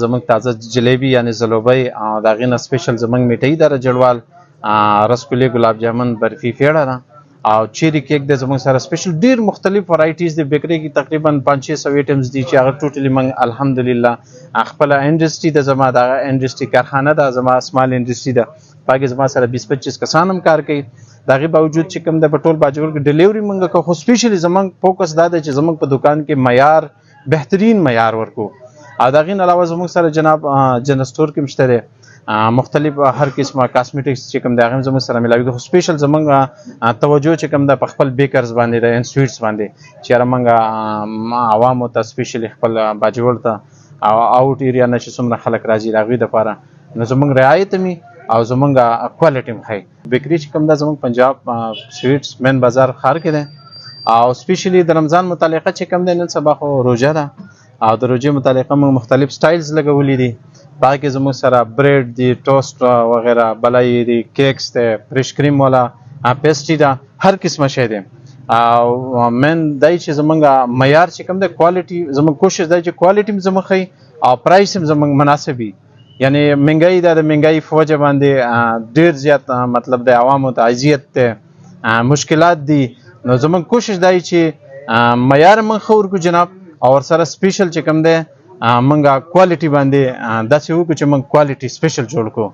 زمونږ تازه جلیبي یعنی زلوبۍ او د هغې نه سپیشل زمونږ میټۍ ده رجړوال، رسګلې، ګلاب جامن، برفي، پیړه ده او چیری کیک د زمونږ سره سپیشل ډیر مختلف ورایټیز د بیکري کې تقریبا 500 ایټمز دي چې هغه ټوټلی موږ الحمدلله خپل انډستری د زما د انډستری کارخانه ده، زما سمال انډستری ده، پکې زما سره 20-25 کسان هم کار کوي. د هغې باوجود چې کوم د په ټول باجوړ کې ډیلیوري موږ کوو، خو سپیشلی زموږ فوکس دا دی چې زموږ په دکان کې معیار بهترین معیار ورکو. او د هغې نه علاوه زموږ سره جناب جنرال سټور کې شته دی، مختلف هر قسمه کاسمیټکس چې کوم د هغه هم زموږ سره ملاوي. خو سپیشل زموږ توجه چې کوم د په خپل بیکرز باندې د اینډ سویټس باندې چې هغه موږ عوامو ته سپیشلی خپل باجوړ ته او آوټ ایریا نه چې څومره خلک راځي د هغوی دپاره نو زموږ رعایت مي او زموږ کوالټي هم ښایي. بیکري چې کوم ده زموږ پنجاب سویټس مین بازار ښار کې دی او سپیشلی د رمضان متعلقه چې کوم دی نن سبا خو روژه ده او د روژې متعلقه موږ مختلف سټایلز لګولي دي. باقي زموږ سره بریډ دي، ټوسټ وغیره بلای دي، کیکس دی، فرش کریم والا، پیسټري ده، هر قسمه شی دی. او مین دی چې زموږ معیار چې کوم دی کوالټي، زموږ کوشش دی چې کوالټي هم زموږ ښیي او پرایس هم زموږ مناسب وي. یعنی مهنګایي ده، د مهنګایي په وجه باندې ډېر زیات مطلب د عوامو ته اذیت دی، مشکلات دي. نو زموږ کوشش دی چې معیار موږ ښه ورکړو جناب او ورسره سپیشل چې کوم دی موږ کوالټي باندې داسې وکړو چې موږ کوالټي سپیشل جوړ کړو.